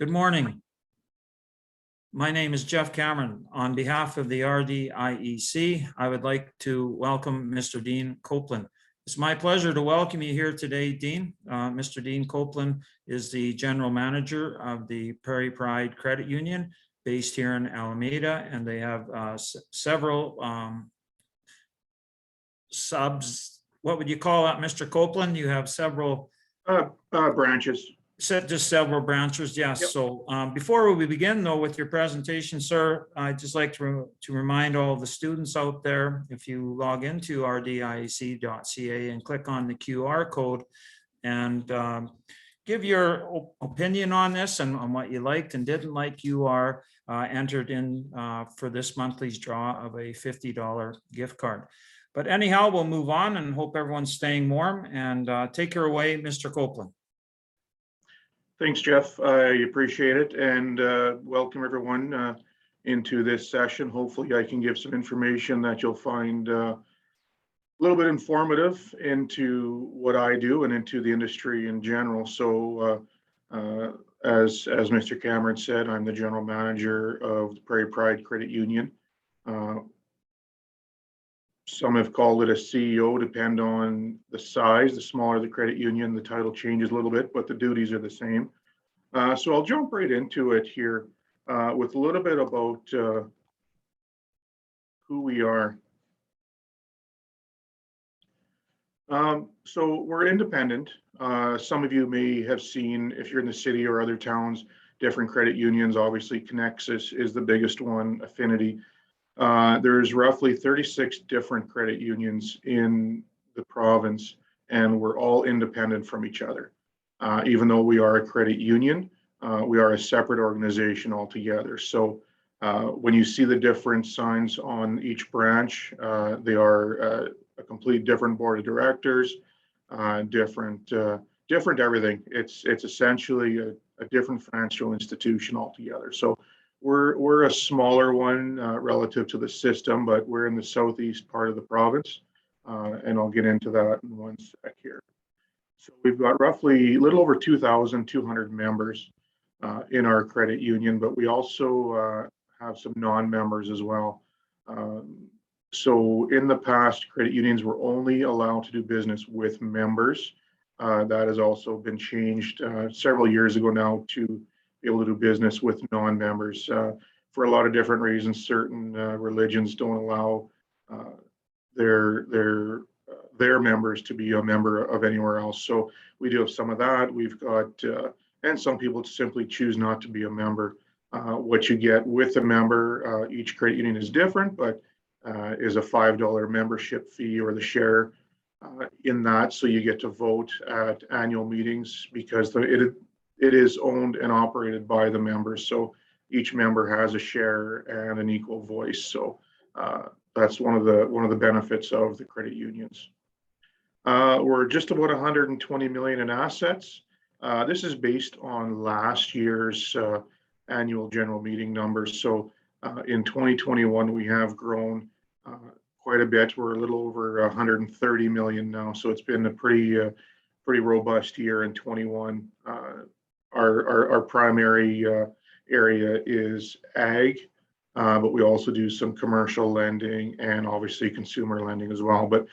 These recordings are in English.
Good morning. My name is Jeff Cameron. On behalf of the RDIEC, I would like to welcome Mr. Dean Copeland. It's my pleasure to welcome you here today, Dean. Mr. Dean Copeland is the General Manager of the Prairie Pride Credit Union based here in Alameda, and they have several subs. What would you call that, Mr. Copeland? You have several branches. Just several branches, yes. Yep. So before we begin though with your presentation, sir, I'd just like to remind all the students out there, if you log into rdiec.ca and click on the QR code and give your opinion on this and on what you liked and didn't like, you are entered in for this monthly's draw of a $50 gift card. But anyhow, we'll move on and hope everyone's staying warm, and take her away, Mr. Copeland. Thanks, Jeff. I appreciate it, and welcome everyone into this session. Hopefully I can give some information that you'll find a little bit informative into what I do and into the industry in general. So as Mr. Cameron said, I'm the general manager of the Prairie Pride Credit Union. Some have called it a CEO, depend on the size. The smaller the credit union, the title changes a little bit, but the duties are the same. So I'll jump right into it here with a little bit about who we are. So we're independent. Some of you may have seen, if you're in the city or other towns, different credit unions. Obviously, Connexus is the biggest one, Affinity. There's roughly 36 different credit unions in the province, and we're all independent from each other. Even though we are a credit union, we are a separate organization altogether. So when you see the different signs on each branch, they are a complete different board of directors, different everything. It's essentially a different financial institution altogether. So we're a smaller one relative to the system, but we're in the southeast part of the province, and I'll get into that in one sec here. So we've got roughly a little over 2,200 members in our credit union, but we also have some non-members as well. So in the past, credit unions were only allowed to do business with members. That has also been changed several years ago now to be able to do business with non-members for a lot of different reasons. Certain religions don't allow their members to be a member of anywhere else. So we do have some of that. We've got, and some people simply choose not to be a member. What you get with a member, each credit union is different, but is a $5 membership fee or the share in that. So you get to vote at annual meetings because it is owned and operated by the members. So each member has a share and an equal voice. So that's one of the benefits of the credit unions. We're just about 120 million in assets. This is based on last year's annual general meeting numbers. So in 2021, we have grown quite a bit. We're a little over 130 million now. So it's been a pretty robust year in 21. Our primary area is ag, but we also do some commercial lending and obviously consumer lending as well. But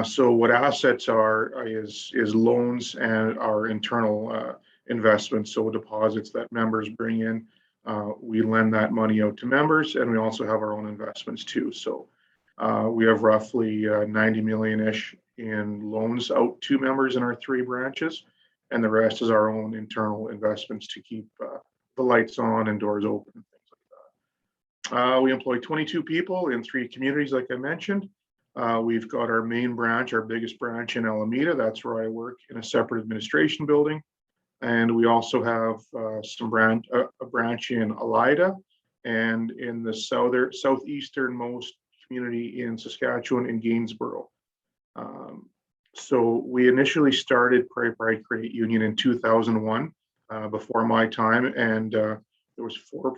so what assets are is loans and our internal investments, so deposits that members bring in. We lend that money out to members, and we also have our own investments too. So we have roughly 90 million-ish in loans out to members in our 3 branches, and the rest is our own internal investments to keep the lights on and doors open and things like that. We employ 22 people in 3 communities, like I mentioned. We've got our main branch, our biggest branch in Alameda. That's where I work in a separate administration building. And we also have a branch in Elida and in the southeasternmost community in Saskatchewan in Gainsborough. So we initially started Prairie Pride Credit Union in 2001, before my time, and there was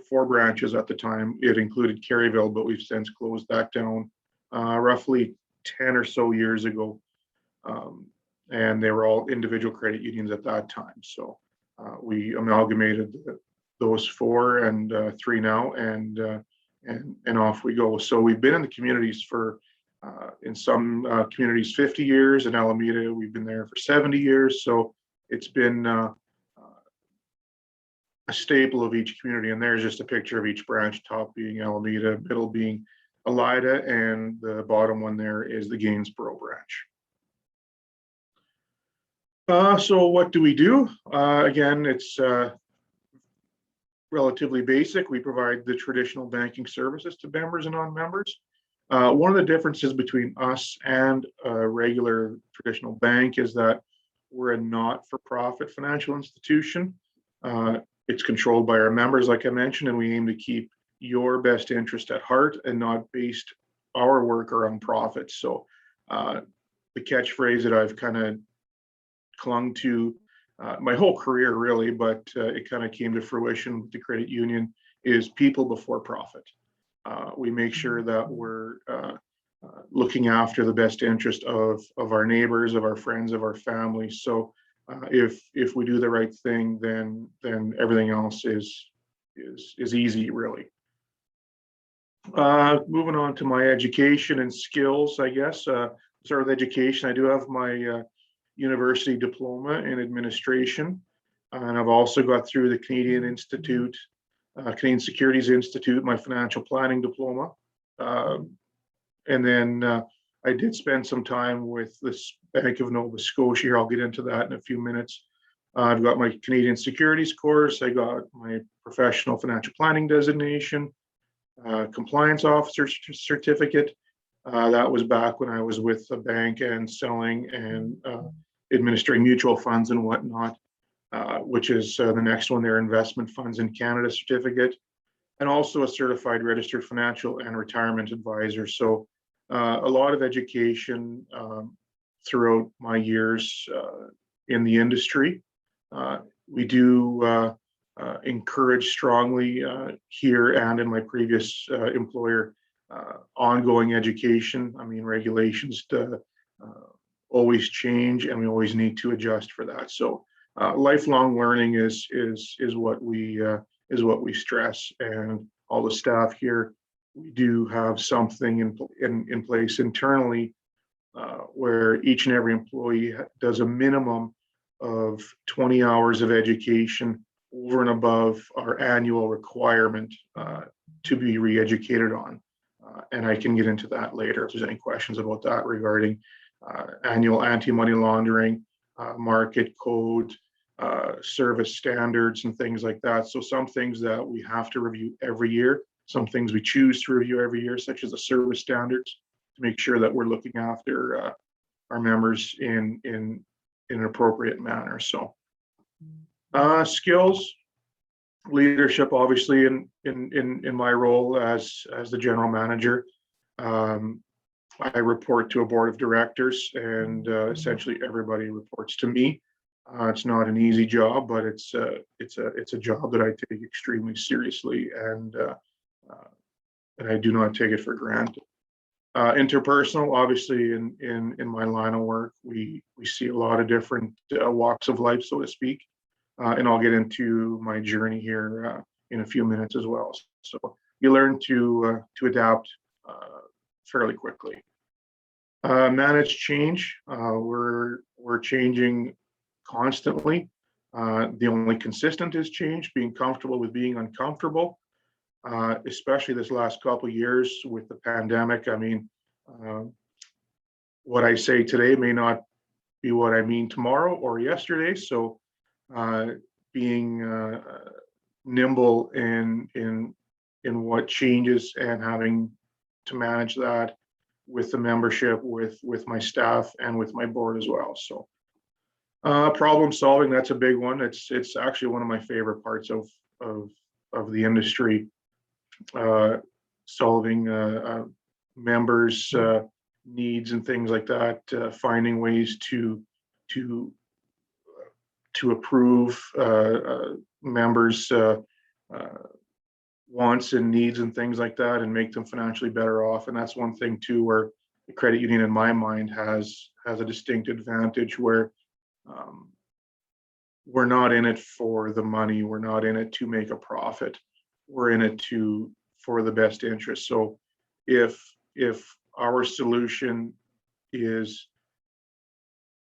four branches at the time. It included Caryville, but we've since closed that down roughly 10 or so years ago. And they were all individual credit unions at that time. So we amalgamated those 4 and 3 now, and off we go. So we've been in the communities for, in some communities 50 years. In Alameda, we've been there for 70 years. So it's been a staple of each community. And there's just a picture of each branch, top being Alameda, middle being Elida, and the bottom one there is the Gainsborough branch. So what do we do? Again, it's relatively basic. We provide the traditional banking services to members and non-members. One of the differences between us and a regular traditional bank is that we're a not-for-profit financial institution. It's controlled by our members, like I mentioned, and we aim to keep your best interest at heart and not based our work around profits. So the catchphrase that I've kind of clung to my whole career, really, but it kind of came to fruition with the credit union, is people before profit. We make sure that we're looking after the best interest of our neighbors, of our friends, of our families. So if we do the right thing, then everything else is easy, really. Moving on to my education and skills, I guess. Start with education. I do have my university diploma in administration, and I've also got through the Canadian Institute, Canadian Securities Institute, my financial planning diploma. And then I did spend some time with this Bank of Nova Scotia here. I'll get into that in a few minutes. I've got my Canadian Securities course. I got my professional financial planning designation, compliance officer certificate. That was back when I was with the bank and selling and administering mutual funds and whatnot, which is the next one there, investment funds in Canada certificate, and also a certified registered financial and retirement advisor. So a lot of education throughout my years in the industry. We do encourage strongly here and in my previous employer ongoing education. I mean, regulations always change, and we always need to adjust for that. So lifelong learning is what we stress, and all the staff here, we do have something in place internally where each and every employee does a minimum of 20 hours of education over and above our annual requirement to be re-educated on. And I can get into that later if there's any questions about that regarding annual anti-money laundering, market code, service standards, and things like that. So some things that we have to review every year, some things we choose to review every year, such as the service standards, to make sure that we're looking after our members in an appropriate manner. So skills, leadership, obviously in my role as the general manager. I report to a board of directors, and essentially everybody reports to me. It's not an easy job, but it's a job that I take extremely seriously, and I do not take it for granted. Interpersonal, obviously, in my line of work, we see a lot of different walks of life, so to speak, and I'll get into my journey here in a few minutes as well. So you learn to adapt fairly quickly. Manage change. We're changing constantly. The only consistent is change, being comfortable with being uncomfortable, especially this last couple of years with the pandemic. I mean, what I say today may not be what I mean tomorrow or yesterday. So being nimble in what changes and having to manage that with the membership, with my staff, and with my board as well. So problem solving, that's a big one. It's actually one of my favorite parts of the industry, solving members' needs and things like that, finding ways to approve members' wants and needs and things like that, and make them financially better off. And that's one thing too, where the credit union, in my mind, has a distinct advantage, where we're not in it for the money. We're not in it to make a profit. We're in it for the best interest. So if our solution is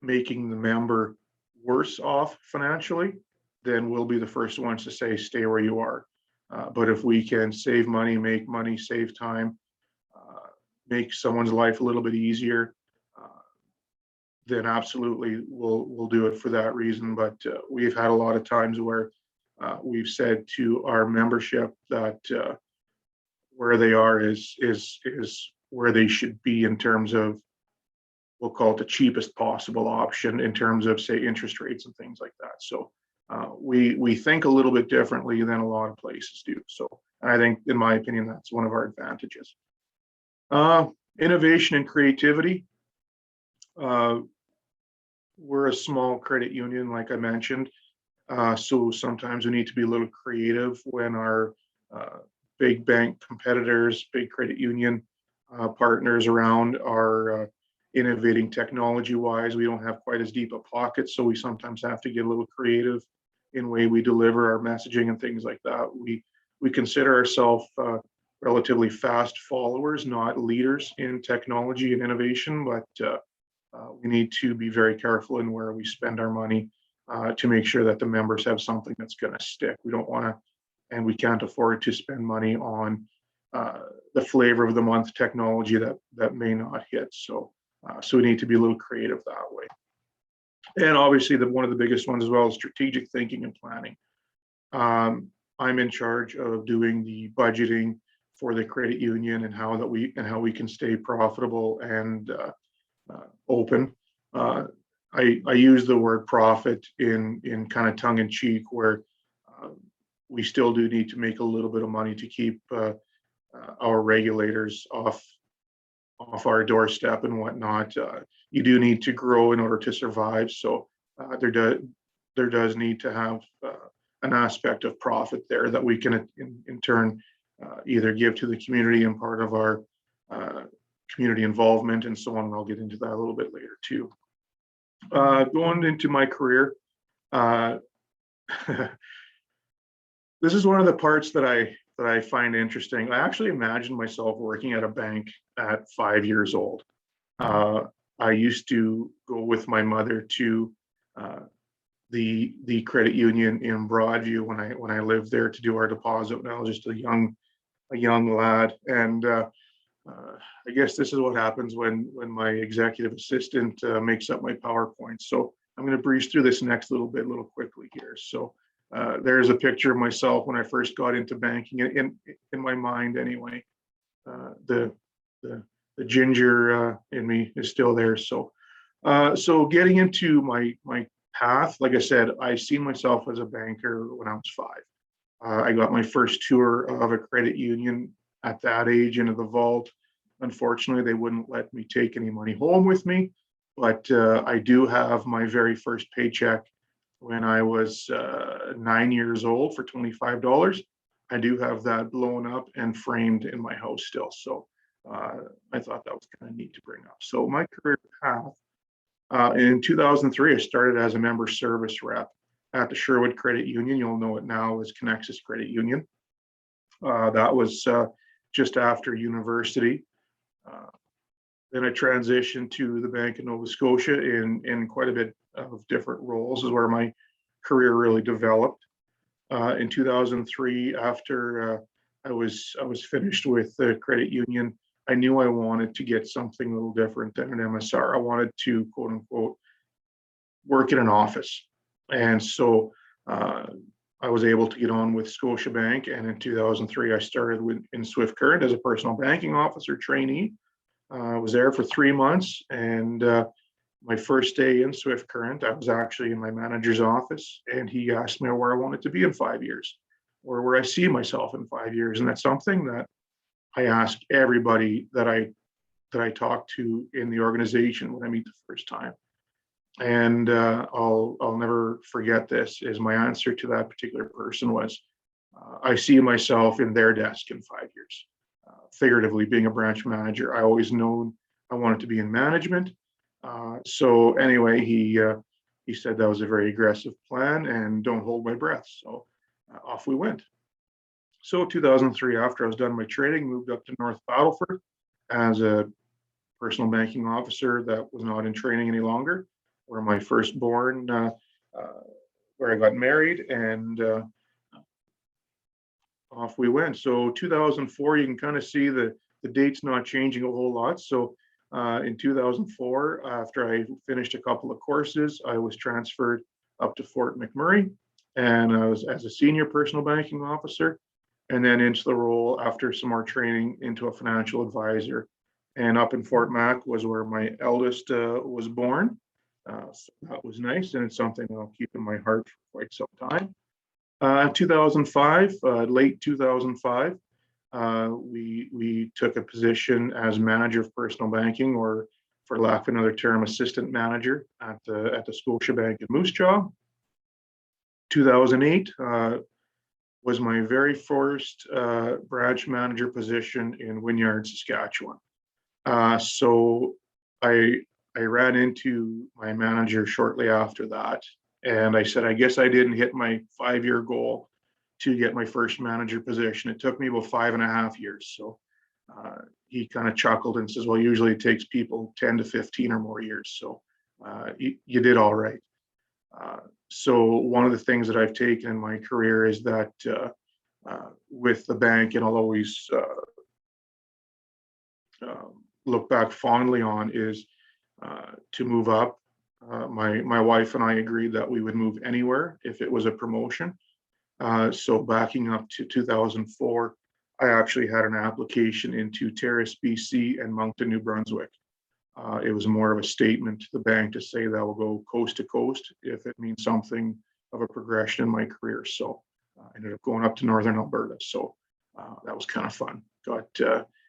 making the member worse off financially, then we'll be the first ones to say, stay where you are. But if we can save money, save time, make someone's life a little bit easier, then absolutely we'll do it for that reason. But we've had a lot of times where we've said to our membership that where they are is where they should be in terms of, we'll call it the cheapest possible option in terms of, say, interest rates and things like that. So we think a little bit differently than a lot of places do. So I think, in my opinion, that's one of our advantages. Innovation and creativity. We're a small credit union, like I mentioned. So sometimes we need to be a little creative when our big bank competitors, big credit union partners around are innovating technology-wise. We don't have quite as deep a pocket, so we sometimes have to get a little creative in way we deliver our messaging and things like that. We consider ourselves relatively fast followers, not leaders in technology and innovation, but we need to be very careful in where we spend our money to make sure that the members have something that's going to stick. We don't want to, and we can't afford to spend money on the flavor of the month technology that may not hit. So we need to be a little creative that way. And obviously, one of the biggest ones as well is strategic thinking and planning. I'm in charge of doing the budgeting for the credit union and how we can stay profitable and open. I use the word profit in kind of tongue in cheek, where we still do need to make a little bit of money to keep our regulators off our doorstep and whatnot. You do need to grow in order to survive. So there does need to have an aspect of profit there that we can in turn either give to the community and part of our community involvement and so on. And I'll get into that a little bit later too. Going into my career, this is one of the parts that I find interesting. I actually imagine myself working at a bank at 5 years old. I used to go with my mother to the credit union in Broadview when I lived there to do our deposit when I was just a young lad. And I guess this is what happens when my executive assistant makes up my PowerPoint. So I'm going to breeze through this next little quickly here. So there's a picture of myself when I first got into banking in my mind anyway. The ginger in me is still there. So getting into my path, like I said, I seen myself as a banker when I was 5. I got my first tour of a credit union at that age into the vault. Unfortunately, they wouldn't let me take any money home with me, but I do have my very first paycheck when I was 9 years old for $25. I do have that blown up and framed in my house still. So I thought that was kind of neat to bring up. So my career path, in 2003, I started as a member service rep at the Sherwood Credit Union. You'll know it now as Connexus Credit Union. That was just after university. Then I transitioned to the Bank of Nova Scotia in quite a bit of different roles, is where my career really developed. In 2003, after I was finished with the credit union, I knew I wanted to get something a little different than an MSR. I wanted to, quote unquote, work in an office. And so I was able to get on with Scotiabank. And in 2003, I started in Swift Current as a personal banking officer trainee. I was there for 3 months. And my first day in Swift Current, I was actually in my manager's office. And he asked me where I wanted to be in 5 years, or where I see myself in 5 years. And that's something that I ask everybody that I talk to in the organization when I meet the first time. And I'll never forget this, is my answer to that particular person was, I see myself in their desk in 5 years. Figuratively, being a branch manager, I always known I wanted to be in management. So anyway, he he said that was a very aggressive plan and don't hold my breath. So off we went. So 2003, after I was done my training, moved up to North Battleford as a personal banking officer that was not in training any longer, where my firstborn, where I got married, and off we went. So 2004, you can kind of see the dates not changing a whole lot. So in 2004, after I finished a couple of courses, I was transferred up to Fort McMurray, and I was as a senior personal banking officer, and then into the role after some more training into a financial advisor. And up in Fort Mac was where my eldest was born. So that was nice, and it's something I'll keep in my heart for quite some time. 2005, late 2005, we took a position as manager of personal banking, or for lack of another term, assistant manager at the Scotiabank in Moose Jaw. 2008 was my very first branch manager position in Wynyard, Saskatchewan. So I ran into my manager shortly after that, and I said, I guess I didn't hit my 5-year goal to get my first manager position. It took me about 5.5 years. So he kind of chuckled and says, well, usually it takes people 10 to 15 or more years. So you did all right. So one of the things that I've taken in my career is that with the bank, and I'll always look back fondly on, is to move up. My wife and I agreed that we would move anywhere if it was a promotion. So backing up to 2004, I actually had an application into Terrace, BC and Moncton, New Brunswick. It was more of a statement to the bank to say that we'll go coast to coast if it means something of a progression in my career. So I ended up going up to Northern Alberta. So that was kind of fun. Got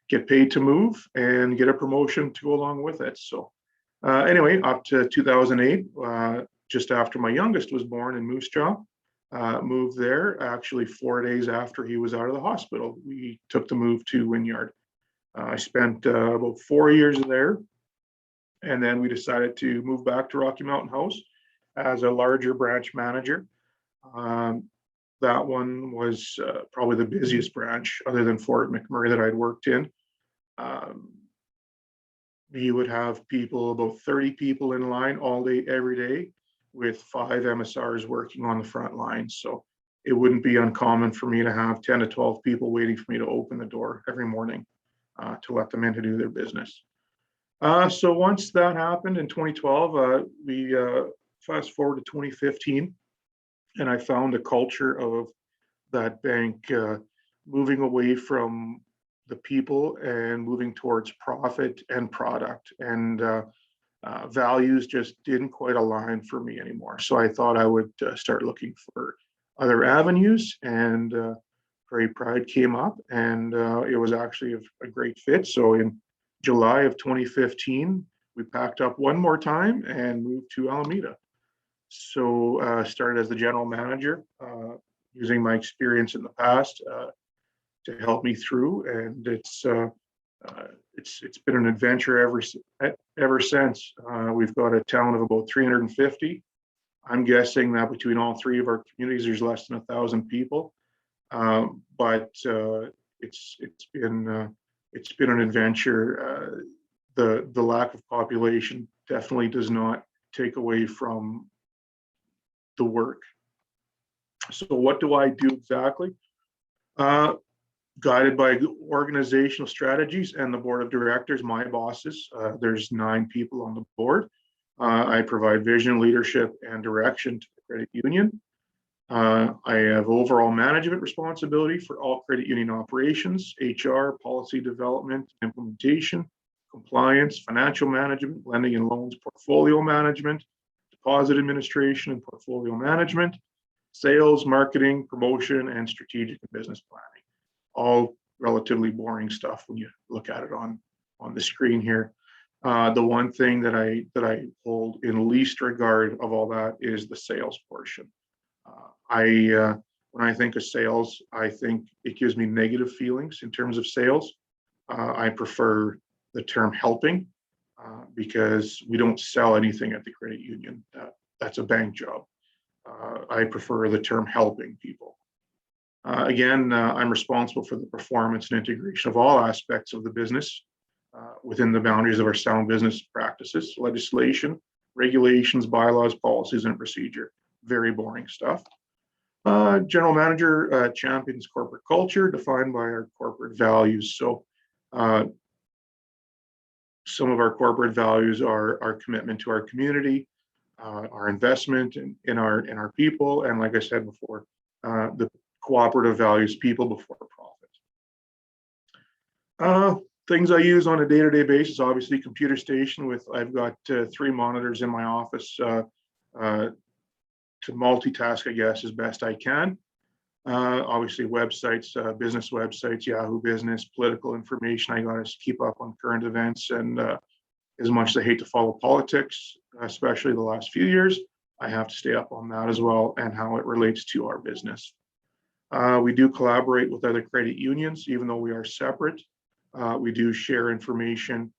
get paid to move and get a promotion to go along with it. So anyway, up to 2008, just after my youngest was born in Moose Jaw, moved there actually 4 days after he was out of the hospital. We took the move to Wynyard. I spent about 4 years there, and then we decided to move back to Rocky Mountain House as a larger branch manager. That one was probably the busiest branch other than Fort McMurray that I'd worked in. You would have people, about 30 people in line all day, every day, with 5 MSRs working on the front line. So it wouldn't be uncommon for me to have 10 to 12 people waiting for me to open the door every morning to let them in to do their business. So once that happened in 2012, we fast forward to 2015, and I found a culture of that bank moving away from the people and moving towards profit and product, and values just didn't quite align for me anymore. So I thought I would start looking for other avenues, and Prairie Pride came up, and it was actually a great fit. So in July of 2015, we packed up one more time and moved to Alameda. So started as the general manager, using my experience in the past to help me through, and it's been an adventure ever since. We've got a town of about 350. I'm guessing that between all 3 of our communities, there's less than 1,000 people, but it's been an adventure. The lack of population definitely does not take away from the work. So what do I do exactly? Guided by organizational strategies and the board of directors, my bosses, there's 9 people on the board. I provide vision, leadership, and direction to the credit union. I have overall management responsibility for all credit union operations, HR, policy development, implementation, compliance, financial management, lending and loans, portfolio management, deposit administration and portfolio management, sales, marketing, promotion, and strategic and business planning. All relatively boring stuff when you look at it on the screen here. The one thing that I hold in least regard of all that is the sales portion. When I think of sales, I think it gives me negative feelings in terms of sales. I prefer the term helping because we don't sell anything at the credit union. that's a bank job. I prefer the term helping people. Again, I'm responsible for the performance and integration of all aspects of the business within the boundaries of our sound business practices, legislation, regulations, bylaws, policies, and procedure. Very boring stuff. General manager champions corporate culture defined by our corporate values. So some of our corporate values are our commitment to our community, our investment in our people, and like I said before, the cooperative values, people before profit. Things I use on a day-to-day basis, obviously computer station I've got 3 monitors in my office to multitask, I guess, as best I can. Obviously websites, business websites, Yahoo Business, political information. I got to keep up on current events, and as much as I hate to follow politics, especially the last few years, I have to stay up on that as well and how it relates to our business. We do collaborate with other credit unions, even though we are separate. We do share information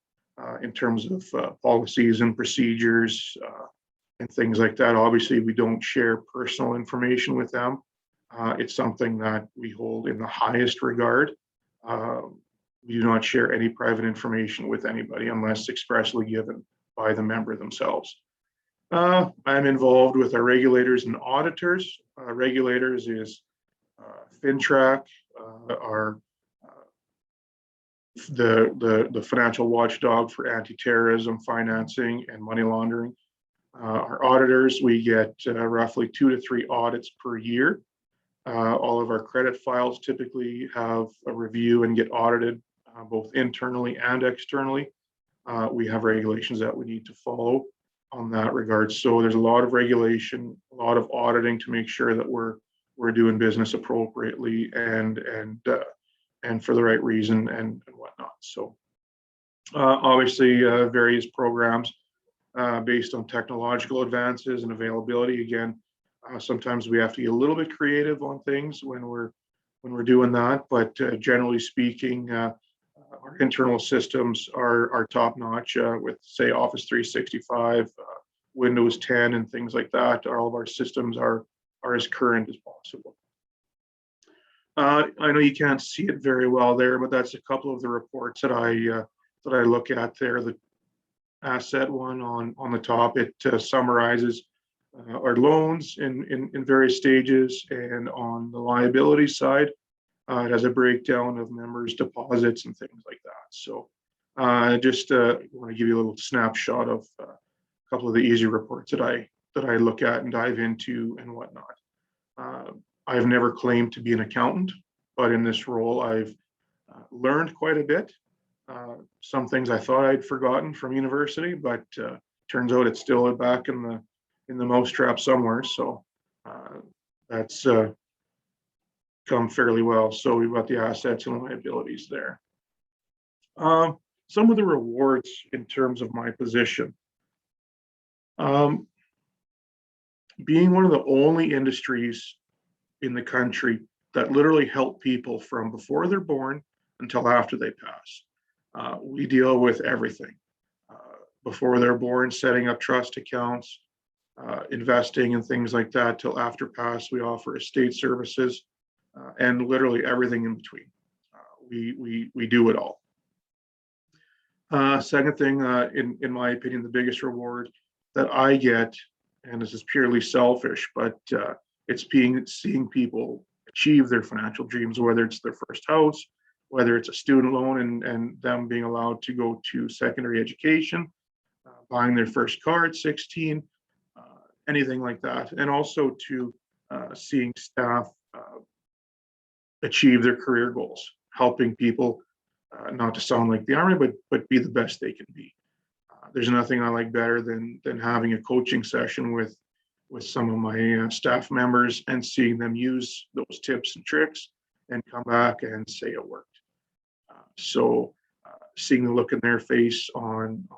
in terms of policies and procedures and things like that. Obviously, we don't share personal information with them. It's something that we hold in the highest regard. We do not share any private information with anybody unless expressly given by the member themselves. I'm involved with our regulators and auditors. Regulators is FINTRAC, the financial watchdog for anti-terrorism, financing, and money laundering. Our auditors, we get roughly 2 to 3 audits per year. All of our credit files typically have a review and get audited both internally and externally. We have regulations that we need to follow on that regard. So there's a lot of regulation, a lot of auditing to make sure that we're doing business appropriately and for the right reason and whatnot. So obviously various programs based on technological advances and availability. Again, sometimes we have to get a little bit creative on things when we're doing that, but generally speaking, our internal systems are top notch with, say, Office 365, Windows 10, and things like that. All of our systems are as current as possible. I know you can't see it very well there, but that's a couple of the reports that I look at there. The asset one on the top, it summarizes our loans in various stages, and on the liability side, it has a breakdown of members' deposits and things like that. So just want to give you a little snapshot of a couple of the easy reports that I look at and dive into and whatnot. I've never claimed to be an accountant, but in this role, I've learned quite a bit. Some things I thought I'd forgotten from university, but turns out it's still back in the mousetrap somewhere. So that's come fairly well. So we've got the assets and liabilities there. Some of the rewards in terms of my position. Being one of the only industries in the country that literally help people from before they're born until after they pass. We deal with everything. Before they're born, setting up trust accounts, investing and things like that, till after pass. We offer estate services and literally everything in between. We do it all. Second thing, in my opinion, the biggest reward that I get, and this is purely selfish, but it's seeing people achieve their financial dreams, whether it's their first house, whether it's a student loan and them being allowed to go to secondary education, buying their first car at 16, anything like that. And also to seeing staff achieve their career goals, helping people, not to sound like the army, but be the best they can be. There's nothing I like better than having a coaching session with some of my staff members and seeing them use those tips and tricks and come back and say it worked. So seeing the look in their face on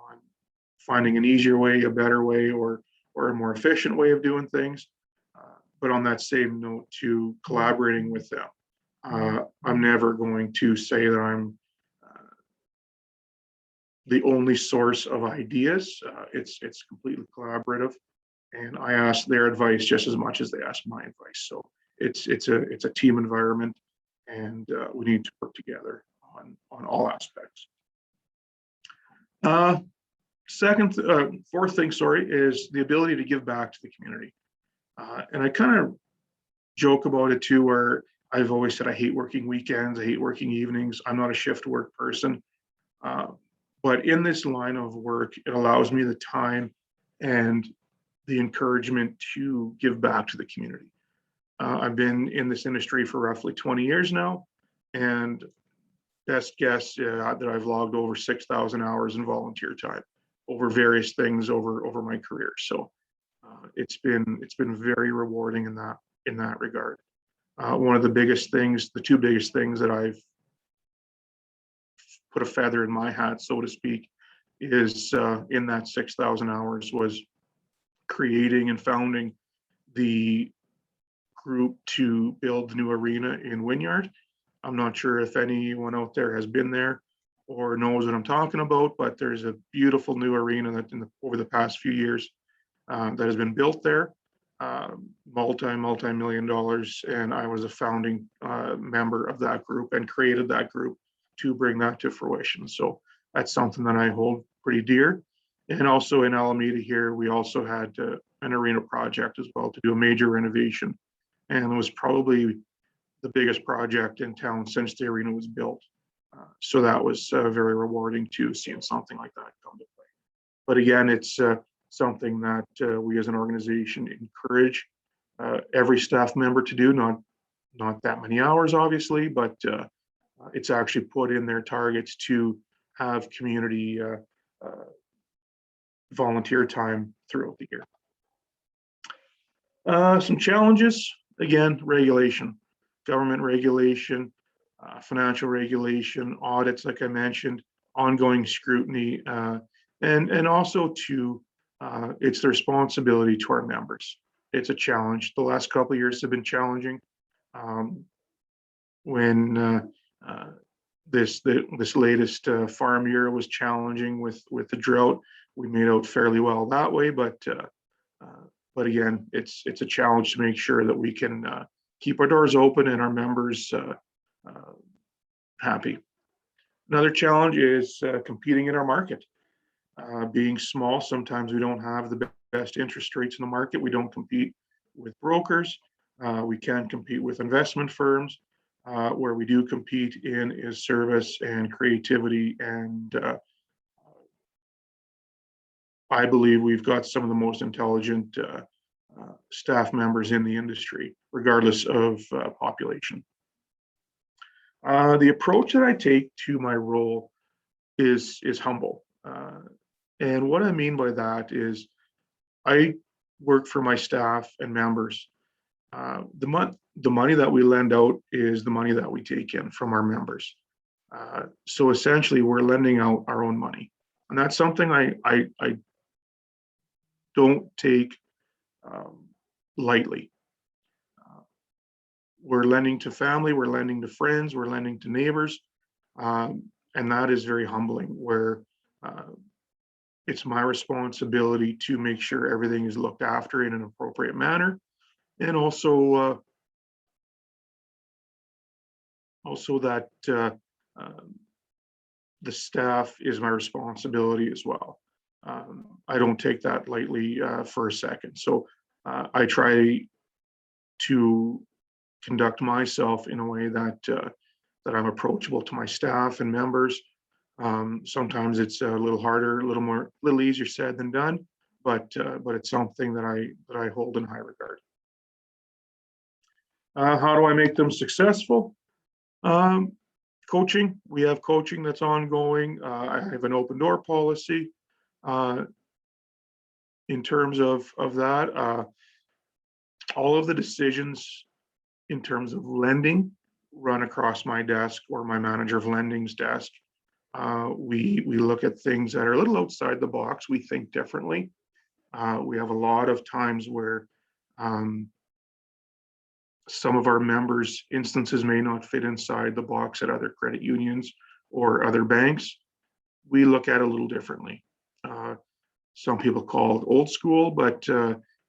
finding an easier way, a better way, or a more efficient way of doing things. But on that same note, to collaborating with them. I'm never going to say that I'm the only source of ideas. It's completely collaborative. and I ask their advice just as much as they ask my advice. So it's a team environment, and we need to work together on all aspects. Fourth thing, sorry, is the ability to give back to the community. And I kind of joke about it too, where I've always said I hate working weekends, I hate working evenings. I'm not a shift work person. But in this line of work, it allows me the time and the encouragement to give back to the community. I've been in this industry for roughly 20 years now, and best guess that I've logged over 6,000 hours in volunteer time over various things over my career. So it's been very rewarding in that regard. One of the biggest things, the two biggest things that I've put a feather in my hat, so to speak, is in that 6,000 hours was creating and founding the group to build the new arena in Wynyard. I'm not sure if anyone out there has been there or knows what I'm talking about, but there's a beautiful new arena that over the past few years that has been built there, multi-million dollars, and I was a founding member of that group and created that group to bring that to fruition. So that's something that I hold pretty dear. And also in Alameda here, we also had an arena project as well to do a major renovation. And it was probably the biggest project in town since the arena was built. So that was very rewarding too, seeing something like that come to play. But again, it's something that we as an organization encourage every staff member to do, not that many hours, obviously, but it's actually put in their targets to have community volunteer time throughout the year. Some challenges, again, regulation, government regulation, financial regulation, audits, like I mentioned, ongoing scrutiny, and also to it's the responsibility to our members. It's a challenge. The last couple of years have been challenging. When this latest farm year was challenging with the drought, we made out fairly well that way, but again, it's a challenge to make sure that we can keep our doors open and our members happy. Another challenge is competing in our market. Being small, sometimes we don't have the best interest rates in the market. We don't compete with brokers. We can compete with investment firms. Where we do compete in is service and creativity, and I believe we've got some of the most intelligent staff members in the industry, regardless of population. The approach that I take to my role is humble. And what I mean by that is I work for my staff and members. The money that we lend out is the money that we take in from our members. So essentially, we're lending out our own money. And that's something I don't take lightly. We're lending to family, we're lending to friends, we're lending to neighbors. And that is very humbling, where it's my responsibility to make sure everything is looked after in an appropriate manner. And also that the staff is my responsibility as well. I don't take that lightly for a second. So I try to conduct myself in a way that I'm approachable to my staff and members. Sometimes it's a little harder, a little easier said than done, but it's something that I hold in high regard. How do I make them successful? Coaching. We have coaching that's ongoing. I have an open door policy. In terms of that, all of the decisions in terms of lending run across my desk or my manager of lending's desk. We look at things that are a little outside the box. We think differently. We have a lot of times where some of our members' instances may not fit inside the box at other credit unions or other banks. We look at it a little differently. Some people call it old school, but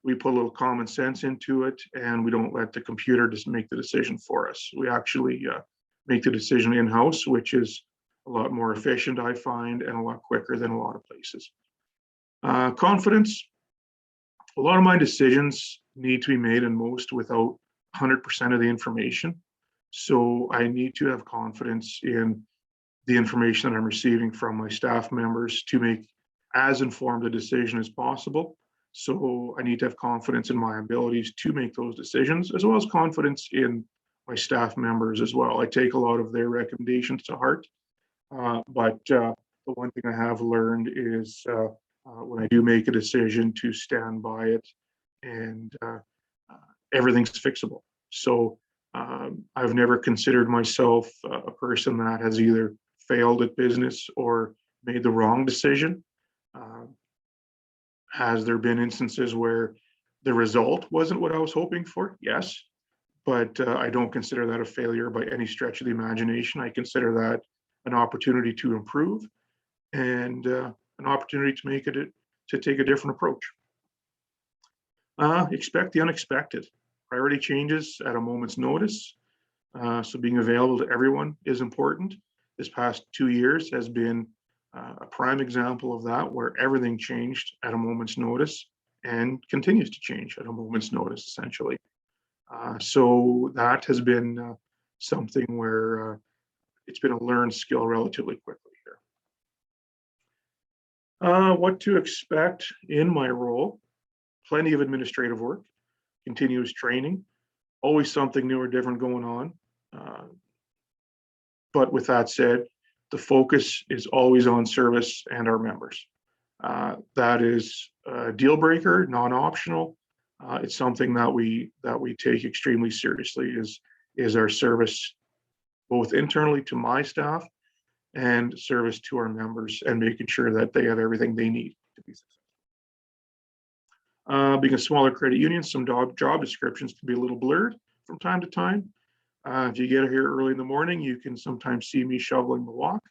we put a little common sense into it, and we don't let the computer just make the decision for us. We actually make the decision in-house, which is a lot more efficient, I find, and a lot quicker than a lot of places. Confidence. A lot of my decisions need to be made, and most without 100% of the information. So I need to have confidence in the information that I'm receiving from my staff members to make as informed a decision as possible. So I need to have confidence in my abilities to make those decisions, as well as confidence in my staff members as well. I take a lot of their recommendations to heart. But the one thing I have learned is when I do make a decision, to stand by it, and everything's fixable. So I've never considered myself a person that has either failed at business or made the wrong decision. Has there been instances where the result wasn't what I was hoping for? Yes. But I don't consider that a failure by any stretch of the imagination. I consider that an opportunity to improve, and an opportunity to make it, to take a different approach. Expect the unexpected. Priority changes at a moment's notice. So being available to everyone is important. This past 2 years has been a prime example of that, where everything changed at a moment's notice and continues to change at a moment's notice, essentially. So that has been something where it's been a learned skill relatively quickly here. What to expect in my role: plenty of administrative work, continuous training, always something new or different going on. But with that said, the focus is always on service and our members. That is a deal breaker, non-optional. It's something that we take extremely seriously, is our service, both internally to my staff and service to our members, and making sure that they have everything they need to be successful. Being a smaller credit union, some job descriptions can be a little blurred from time to time. If you get here early in the morning, you can sometimes see me shoveling the walk.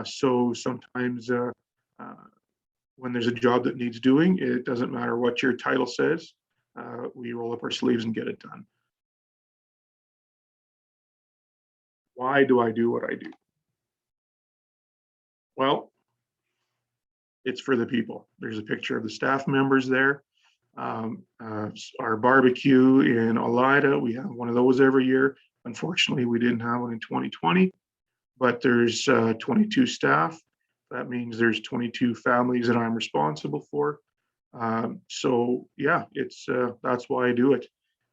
So sometimes when there's a job that needs doing, it doesn't matter what your title says. We roll up our sleeves and get it done. Why do I do what I do? Well, it's for the people. There's a picture of the staff members there. Our barbecue in Elida, we have one of those every year. Unfortunately, we didn't have one in 2020, but there's 22 staff. That means there's 22 families that I'm responsible for. So yeah, that's why I do it.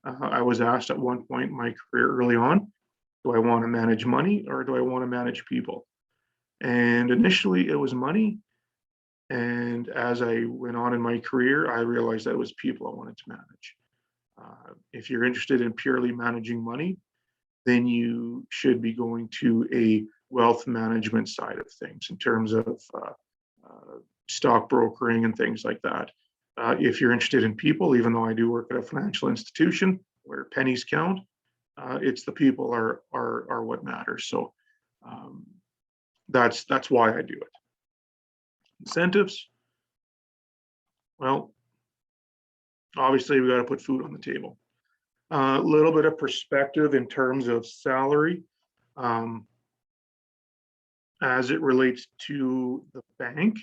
I was asked at one point in my career early on, do I want to manage money or do I want to manage people? And initially it was money. And as I went on in my career, I realized that it was people I wanted to manage. If you're interested in purely managing money, then you should be going to a wealth management side of things in terms of stock brokering and things like that. If you're interested in people, even though I do work at a financial institution where pennies count, it's the people are what matters. So that's why I do it. Incentives. Well, obviously we got to put food on the table. A little bit of perspective in terms of salary. As it relates to the bank,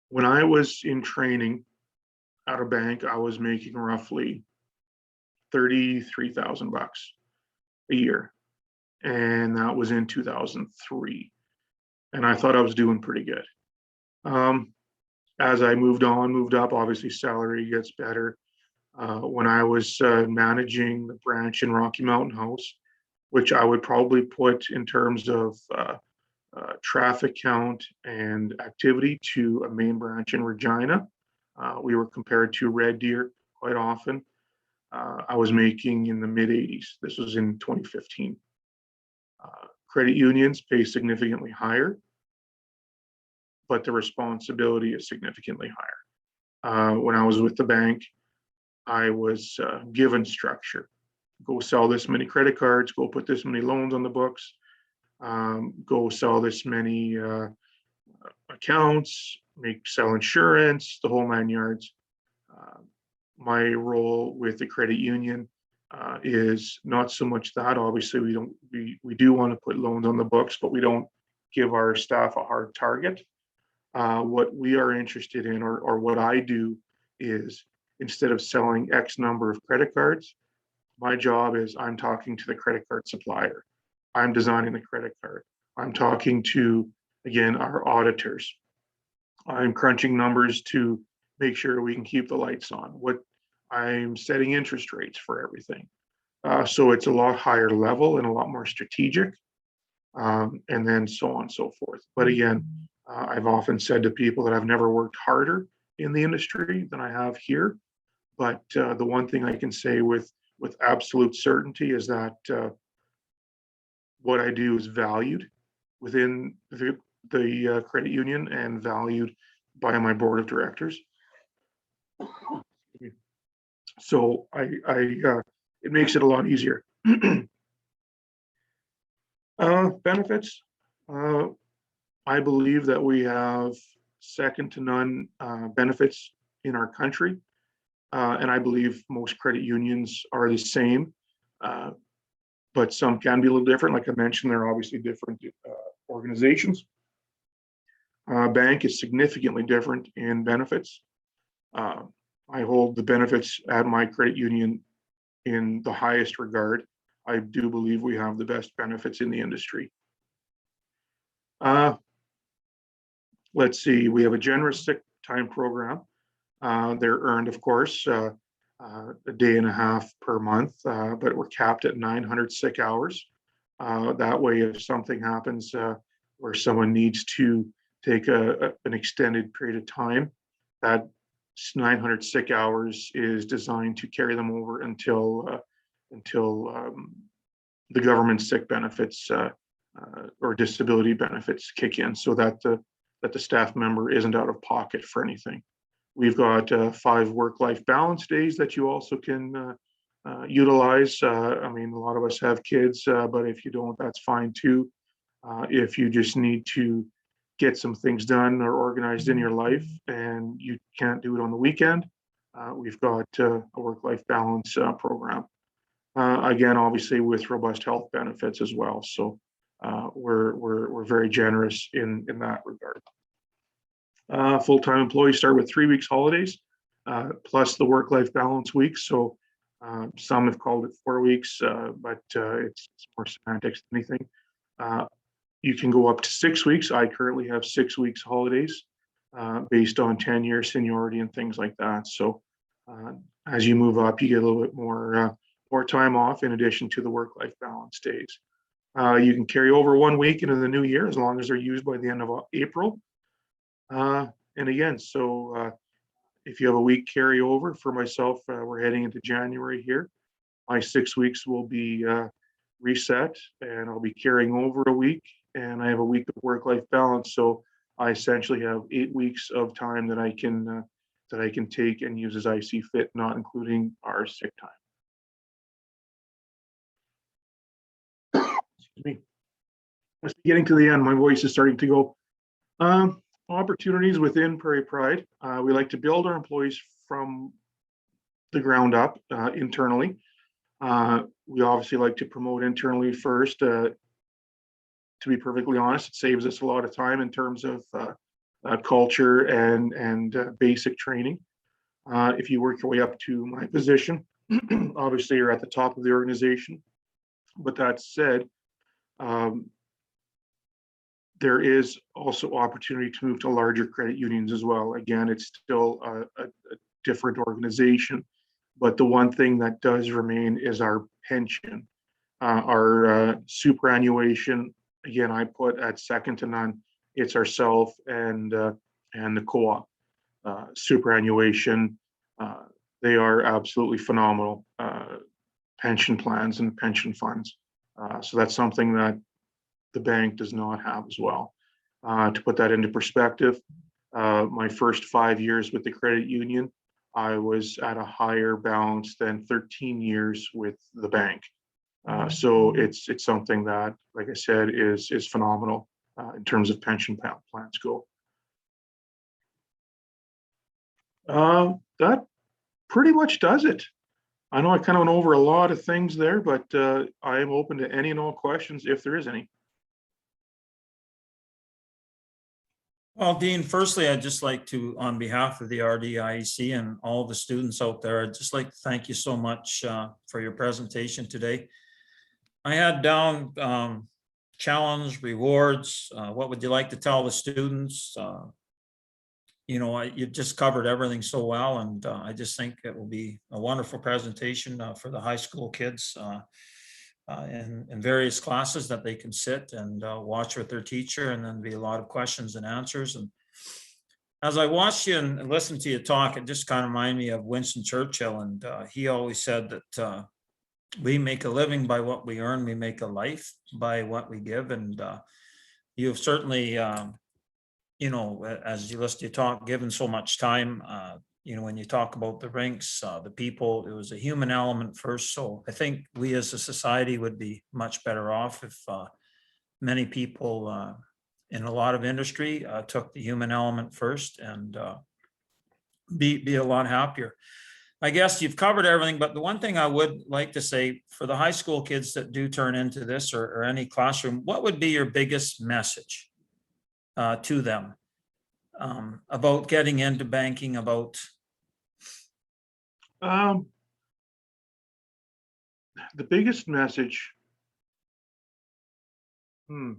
when I was in training at a bank, I was making roughly $33,000 a year, and that was in 2003. And I thought I was doing pretty good. As I moved up, obviously salary gets better. When I was managing the branch in Rocky Mountain House, which I would probably put in terms of traffic count and activity to a main branch in Regina. We were compared to Red Deer quite often. I was making in the mid 80s. This was in 2015. Credit unions pay significantly higher, but the responsibility is significantly higher. When I was with the bank, I was given structure. Go sell this many credit cards, go put this many loans on the books, go sell this many accounts, sell insurance, the whole 9 yards. My role with the credit union is not so much that. Obviously, we do want to put loans on the books, but we don't give our staff a hard target. What we are interested in, or what I do, is instead of selling X number of credit cards, my job is I'm talking to the credit card supplier. I'm designing the credit card. I'm talking to, again, our auditors. I'm crunching numbers to make sure we can keep the lights on. I'm setting interest rates for everything. So it's a lot higher level and a lot more strategic, and then so on and so forth. But again, I've often said to people that I've never worked harder in the industry than I have here. But the one thing I can say with absolute certainty is that what I do is valued within the credit union and valued by my board of directors. So it makes it a lot easier. Benefits. I believe that we have second to none benefits in our country. And I believe most credit unions are the same, but some can be a little different. Like I mentioned, they're obviously different organizations. Bank is significantly different in benefits. I hold the benefits at my credit union in the highest regard. I do believe we have the best benefits in the industry. Let's see, we have a generous sick time program. They're earned, of course, a day and a half per month, but we're capped at 900 sick hours. That way, if something happens where someone needs to take an extended period of time, that 900 sick hours is designed to carry them over until the government sick benefits or disability benefits kick in, so that the staff member isn't out of pocket for anything. We've got 5 work-life balance days that you also can utilize. I mean, a lot of us have kids, but if you don't, that's fine too. If you just need to get some things done or organized in your life and you can't do it on the weekend, we've got a work-life balance program. Again, obviously with robust health benefits as well. So we're very generous in that regard. Full-time employees start with 3 weeks holidays, plus the work-life balance week. So some have called it 4 weeks, but it's more semantics than anything. You can go up to 6 weeks. I currently have 6 weeks holidays based on tenure, seniority, and things like that. So as you move up, you get a little bit more time off in addition to the work-life balance days. You can carry over 1 week into the new year as long as they're used by the end of April. And again, so if you have a week carryover, for myself, we're heading into January here. My 6 weeks will be reset, and I'll be carrying over a week, and I have a week of work-life balance. So I essentially have 8 weeks of time that I can take and use as I see fit, not including our sick time. Excuse me. Getting to the end, my voice is starting to go. Opportunities within Prairie Pride. We like to build our employees from the ground up internally. We obviously like to promote internally first. To be perfectly honest, it saves us a lot of time in terms of culture and basic training. If you work your way up to my position, obviously you're at the top of the organization. But that said, there is also opportunity to move to larger credit unions as well. Again, it's still a different organization, but the one thing that does remain is our pension. Our superannuation, again, I put at second to none. It's ourself and the co-op. Superannuation, they are absolutely phenomenal pension plans and pension funds. So that's something that the bank does not have as well. To put that into perspective, my first 5 years with the credit union, I was at a higher balance than 13 years with the bank. So it's something that, like I said, is phenomenal in terms of pension plans go. That pretty much does it. I know I kind of went over a lot of things there, but I am open to any and all questions if there is any. Well, Dean, firstly, I'd just like to, on behalf of the RDIEC and all the students out there, I'd just like to thank you so much for your presentation today. I had down challenge, rewards. What would you like to tell the students? You just covered everything so well, and I just think it will be a wonderful presentation for the high school kids in various classes that they can sit and watch with their teacher, and then be a lot of questions and answers. And as I watched you and listened to you talk, it just kind of reminded me of Winston Churchill, and he always said that we make a living by what we earn, we make a life by what we give. And you've certainly, as you listen to you talk, given so much time, when you talk about the rinks, the people, it was a human element first. So I think we as a society would be much better off if many people in a lot of industry took the human element first, and be a lot happier. I guess you've covered everything, but the one thing I would like to say for the high school kids that do turn into this, or any classroom, what would be your biggest message to them about getting into banking, about? The biggest message. I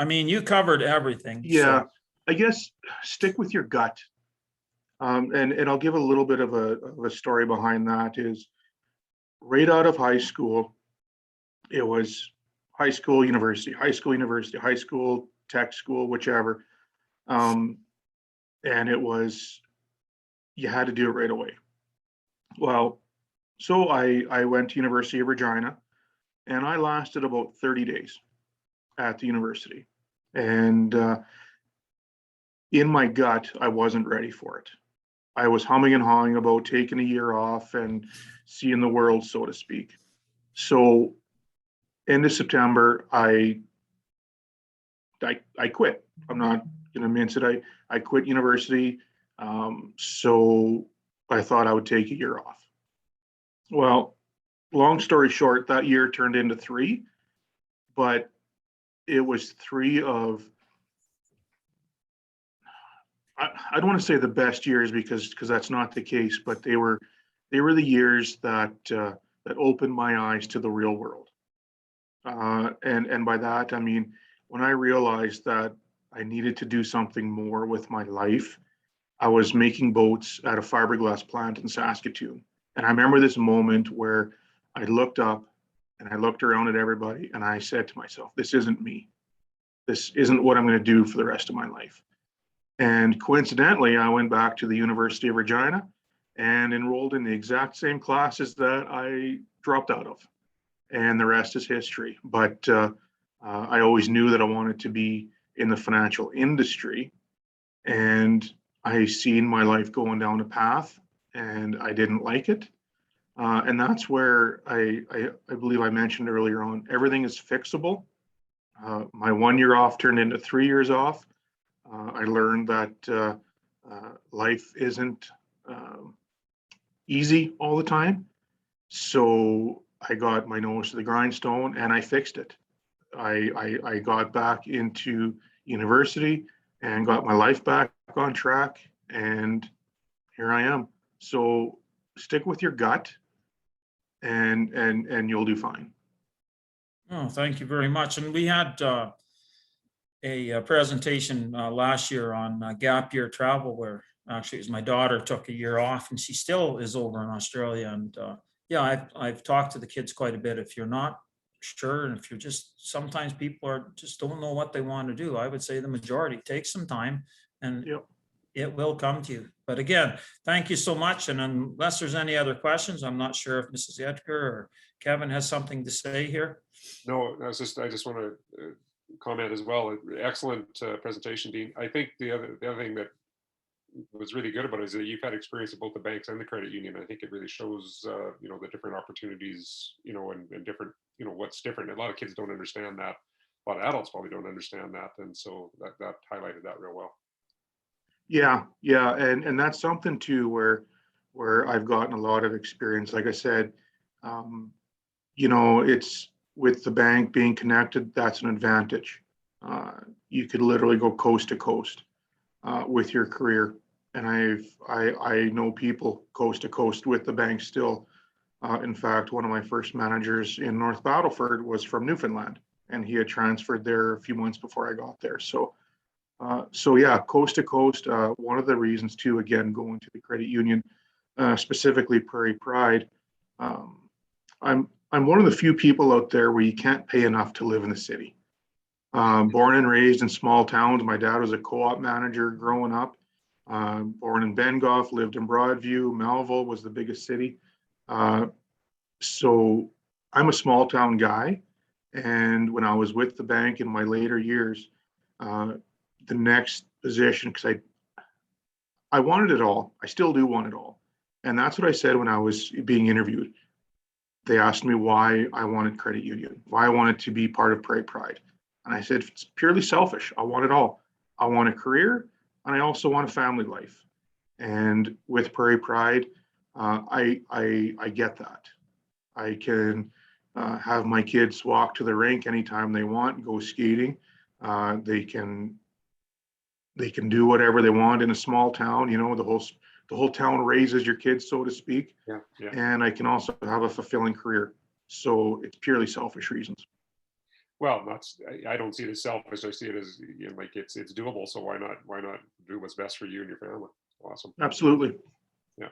mean, you covered everything. Yeah, so. I guess stick with your gut. And I'll give a little bit of a story behind that. Is right out of high school, it was high school, university, high school, university, high school, tech school, whichever. And it was, you had to do it right away. Well, so I went to University of Regina, and I lasted about 30 days at the university. And in my gut, I wasn't ready for it. I was humming and hawing about taking a year off and seeing the world, so to speak. So end of September, I quit. I'm not going to mince it. I quit university. So I thought I would take a year off. Well, long story short, that year turned into 3, but it was 3 of, I don't want to say the best years because that's not the case, but they were the years that opened my eyes to the real world. And by that I mean, when I realized that I needed to do something more with my life, I was making boats at a fiberglass plant in Saskatoon, and I remember this moment where I looked up and I looked around at everybody and I said to myself, "This isn't me. This isn't what I'm going to do for the rest of my life." And coincidentally, I went back to the University of Regina and enrolled in the exact same classes that I dropped out of. And the rest is history. But I always knew that I wanted to be in the financial industry. And I seen my life going down a path, and I didn't like it. And that's where I believe I mentioned earlier on, everything is fixable. My 1 year off turned into 3 years off. I learned that life isn't easy all the time. So I got my nose to the grindstone and I fixed it. I got back into university and got my life back on track, and here I am. So stick with your gut, and you'll do fine. Oh, thank you very much. And we had a presentation last year on gap year travel, where actually it was my daughter took a year off, and she still is over in Australia. And yeah, I've talked to the kids quite a bit. If you're not sure, and if you're just, sometimes people are just don't know what they want to do, I would say the majority take some time, and Yep. it will come to you. But again, thank you so much. And unless there's any other questions, I'm not sure if Mrs. Edgar or Kevin has something to say here. No, I just want to comment as well. Excellent presentation, Dean. I think the other thing that was really good about it is that you've had experience at both the banks and the credit union. I think it really shows, the different opportunities, and different, what's different. A lot of kids don't understand that. A lot of adults probably don't understand that, and so that highlighted that real well. Yeah, and that's something too where I've gotten a lot of experience. Like I said, um, it's with the bank being connected, that's an advantage. You could literally go coast to coast with your career, and I know people coast to coast with the bank still. In fact, one of my first managers in North Battleford was from Newfoundland, and he had transferred there a few months before I got there. So yeah, coast to coast. One of the reasons too, again, going to the credit union, specifically Prairie Pride. Um, I'm one of the few people out there where you can't pay enough to live in the city. Born and raised in small towns. My dad was a co-op manager growing up. Born in Bengoff, lived in Broadview. Melville was the biggest city. Uh, so I'm a small town guy. And when I was with the bank in my later years, uh, the next position, because I wanted it all. I still do want it all. And that's what I said when I was being interviewed. They asked me why I wanted credit union, why I wanted to be part of Prairie Pride. And I said, it's purely selfish. I want it all. I want a career and I also want a family life. And with Prairie Pride, I get that. I can have my kids walk to the rink anytime they want, go skating. They can do whatever they want in a small town. The whole town raises your kids, so to speak. Yeah, yeah. And I can also have a fulfilling career. So it's purely selfish reasons. Well, I don't see it as selfish. I see it as, like it's doable. So why not do what's best for you and your family? Awesome. Absolutely. Yeah,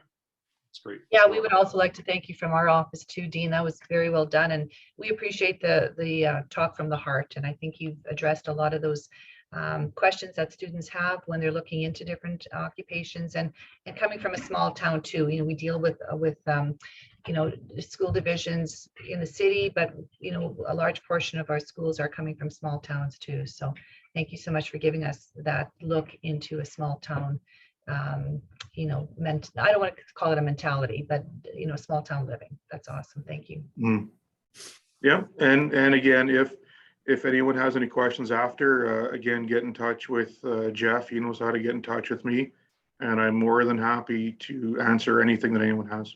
it's great. Yeah, we would also like to thank you from our office too, Dean. That was very well done, and we appreciate the talk from the heart. And I think you've addressed a lot of those questions that students have when they're looking into different occupations, and coming from a small town too. We deal with school divisions in the city, but a large portion of our schools are coming from small towns too. So thank you so much for giving us that look into a small town. I don't want to call it a mentality, but small town living. That's awesome. Thank you. Yeah, and again, if anyone has any questions after, again, get in touch with Jeff. He knows how to get in touch with me, and I'm more than happy to answer anything that anyone has.